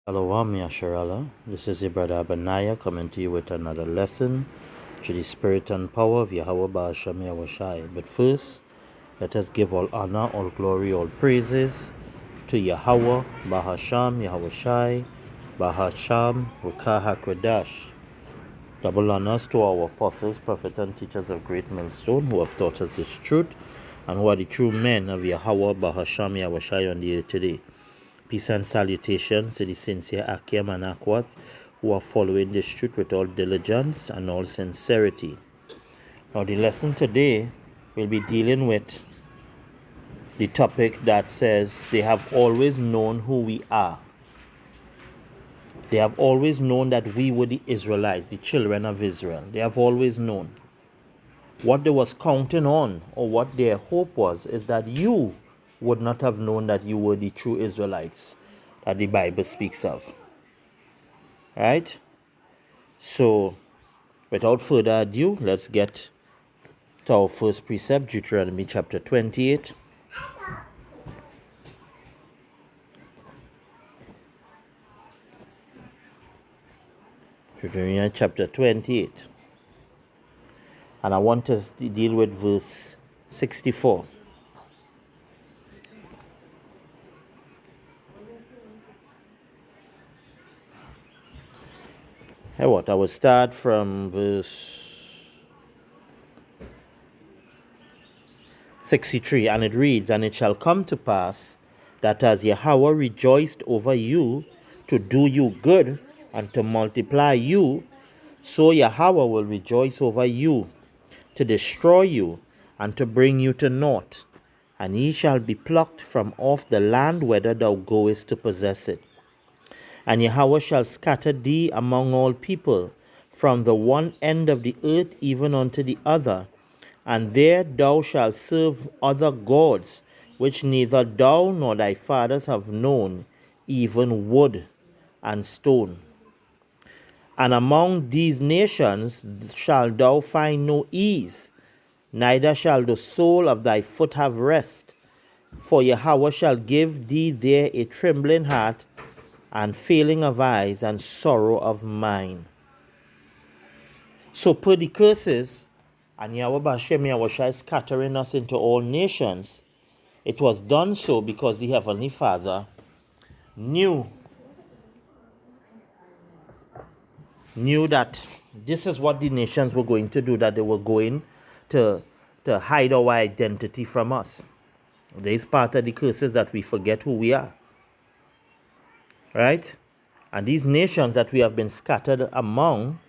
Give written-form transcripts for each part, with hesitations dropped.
Hello, I'm Yasharala. This is your brother Abanaya coming to you with another lesson to the spirit and power of Yahweh Ba'asham Yahushai. But first, let us give all honor, all glory, all praises to Yahweh Ba'asham Yahushai Ba'asham Rukah HaKodash. Double honors to our apostles, prophets, and teachers of Great Millstone who have taught us this truth and who are the true men of Yahweh Ba'asham Yahushai on the earth today. Peace and salutations to the sincere Akim and Akwath who are following this truth with all diligence and all sincerity. Now, the lesson today will be dealing with the topic that says they have always known who we are. They have always known that we were the Israelites, the children of Israel. They have always known. What they was counting on, or what their hope was, is that you would not have known that you were the true Israelites that the Bible speaks of. Right? So, without further ado, let's get to our first precept, Deuteronomy chapter 28. Deuteronomy chapter 28. And I want us to deal with verse 64. Hey, what? I will start from verse 63, and it reads, "And it shall come to pass that as Yahweh rejoiced over you to do you good and to multiply you, so Yahweh will rejoice over you to destroy you and to bring you to naught. And ye shall be plucked from off the land whither thou goest to possess it. And Yahweh shall scatter thee among all people, from the one end of the earth even unto the other. And there thou shalt serve other gods, which neither thou nor thy fathers have known, even wood and stone. And among these nations shalt thou find no ease, neither shall the sole of thy foot have rest. For Yahweh shall give thee there a trembling heart, and failing of eyes, and sorrow of mind." So per the curses, and Yahweh B'Hashem Yahushua is scattering us into all nations, it was done so because the Heavenly Father knew that this is what the nations were going to do, that they were going to hide our identity from us. There is part of the curses that we forget who we are. Right? And these nations that we have been scattered among,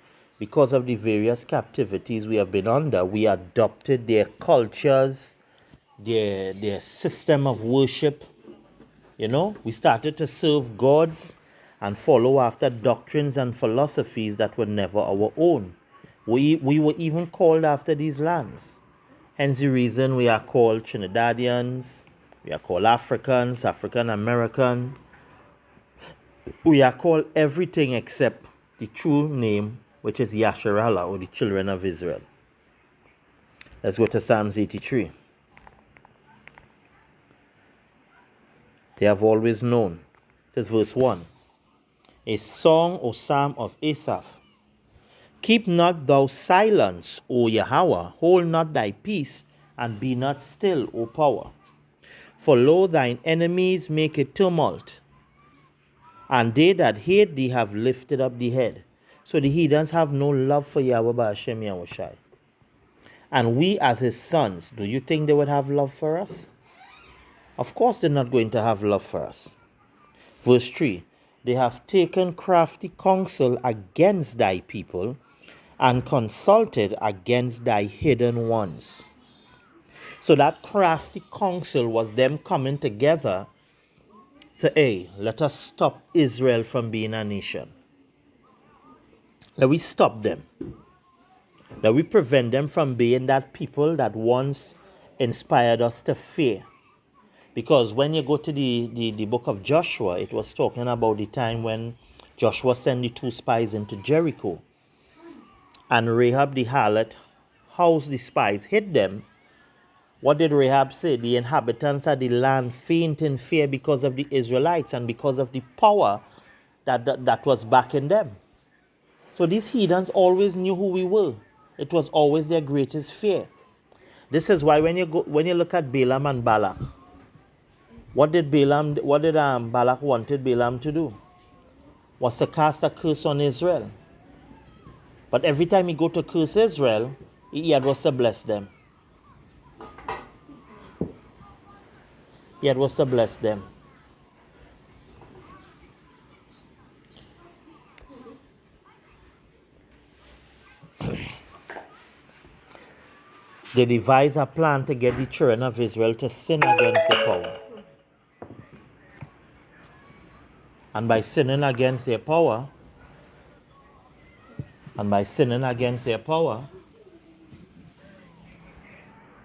because of the various captivities we have been under, we adopted their cultures, their system of worship. We started to serve gods and follow after doctrines and philosophies that were never our own. We were even called after these lands. Hence the reason we are called Trinidadians, we are called Africans, African American. We are called everything except the true name, which is Yasharala, or the children of Israel. Let's go to Psalms 83. They have always known. It says verse 1. A song or psalm of Asaph. Keep not thou silence, O Yahweh, hold not thy peace, and be not still, O power. For lo, thine enemies make a tumult, and they that hate thee have lifted up the head. So the heathens have no love for Yahweh Ba'Hashem Yahushai. And we as his sons, do you think they would have love for us? Of course they're not going to have love for us. Verse 3. They have taken crafty counsel against thy people, and consulted against thy hidden ones. So that crafty counsel was them coming together to, hey, let us stop Israel from being a nation. Let we stop them. Let we prevent them from being that people that once inspired us to fear. Because when you go to the book of Joshua, it was talking about the time when Joshua sent the 2 spies into Jericho. And Rahab the harlot housed the spies, hid them. What did Rahab say? The inhabitants of the land faint in fear because of the Israelites and because of the power that was backing them. So these heathens always knew who we were. It was always their greatest fear. This is why when you look at Balaam and Balak, what did Balak wanted Balaam to do? Was to cast a curse on Israel. But every time he go to curse Israel, he had was to bless them. He had was to bless them. They devised a plan to get the children of Israel to sin against their power. And by sinning against their power,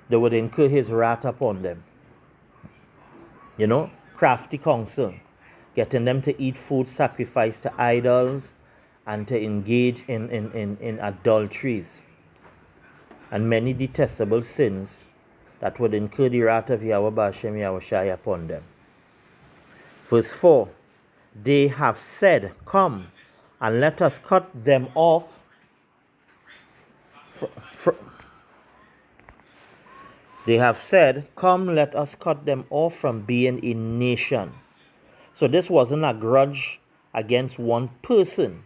they would incur his wrath upon them. You know, crafty counsel, getting them to eat food sacrificed to idols and to engage in adulteries and many detestable sins that would incur the wrath of Yahweh Ba'ashem Yahushai upon them. Verse 4, they have said, come and let us cut them off they have said, come let us cut them off from being a nation. So this wasn't a grudge against one person.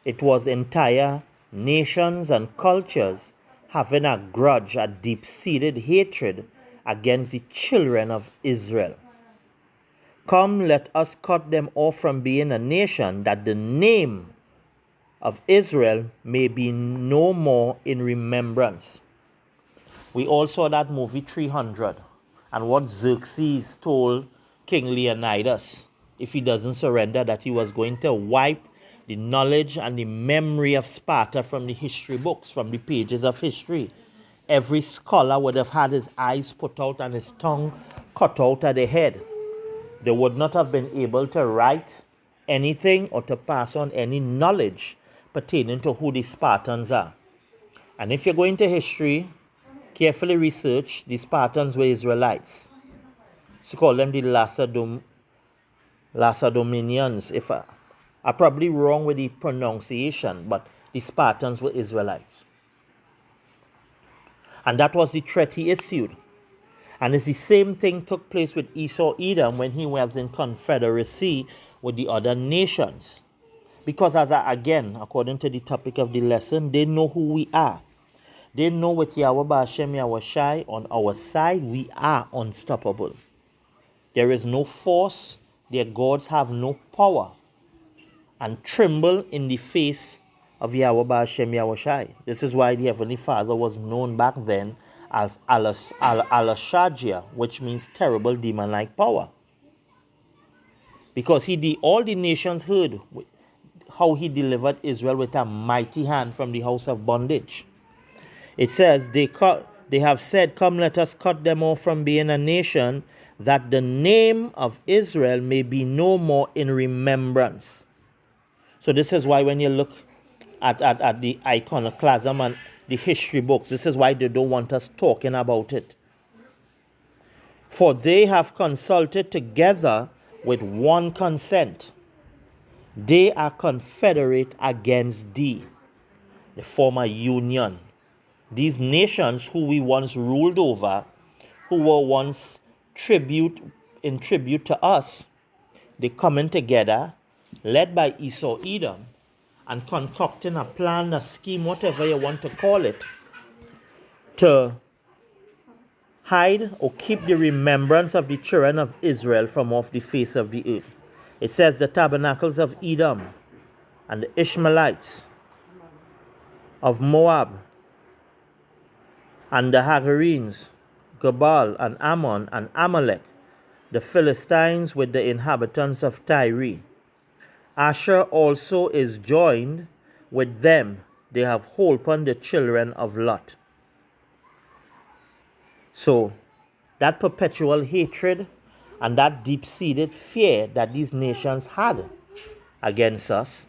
It was entire nations and cultures having a grudge, a deep-seated hatred against the children of Israel. Come, let us cut them off from being a nation, that the name of Israel may be no more in remembrance. We all saw that movie 300 and what Xerxes told King Leonidas, if he doesn't surrender, that he was going to wipe the knowledge and the memory of Sparta from the history books, from the pages of history. Every scholar would have had his eyes put out and his tongue cut out of the head. They would not have been able to write anything or to pass on any knowledge pertaining to who the Spartans are. And if you're going to history, carefully research, the Spartans were Israelites. So call them the Lacedaemonians. I'm probably wrong with the pronunciation, but the Spartans were Israelites. And that was the threat he issued. And it's the same thing took place with Esau Edom when he was in confederacy with the other nations. Because again, according to the topic of the lesson, they know who we are. They know with Yahweh Ba'ashem Yahushai on our side, we are unstoppable. There is no force, their gods have no power, and tremble in the face of Yahweh Ba'ashem Yahushai. This is why the Heavenly Father was known back then as Al-Shadia, which means terrible demon-like power. Because all the nations heard how he delivered Israel with a mighty hand from the house of bondage. It says, they have said, come let us cut them off from being a nation, that the name of Israel may be no more in remembrance. So this is why when you look at the iconoclasm and the history books, this is why they don't want us talking about it. For they have consulted together with one consent. They are confederate against thee. They form a union. These nations who we once ruled over, who were once in tribute to us, they coming together, led by Esau Edom, and concocting a plan, a scheme, whatever you want to call it, to hide or keep the remembrance of the children of Israel from off the face of the earth. It says the tabernacles of Edom and the Ishmaelites of Moab and the Hagarenes, Gebal and Ammon and Amalek, the Philistines with the inhabitants of Tyre. Asher also is joined with them. They have holpen the children of Lot. So that perpetual hatred and that deep-seated fear that these nations had against us,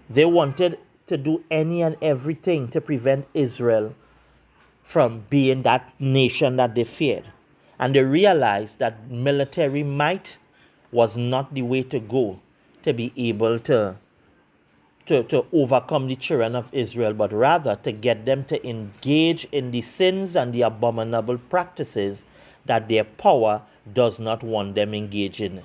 they wanted to do any and everything to prevent Israel from being that nation that they feared. And they realized that military might was not the way to go to be able to overcome the children of Israel, but rather to get them to engage in the sins and the abominable practices that their power does not want them engaging in.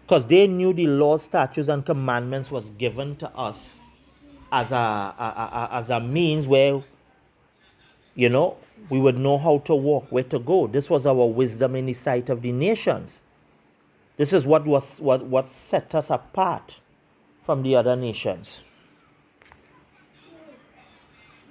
Because they knew the laws, statutes, and commandments was given to us as a means where, you know, we would know how to walk, where to go. This was our wisdom in the sight of the nations. This is what set us apart from the other nations.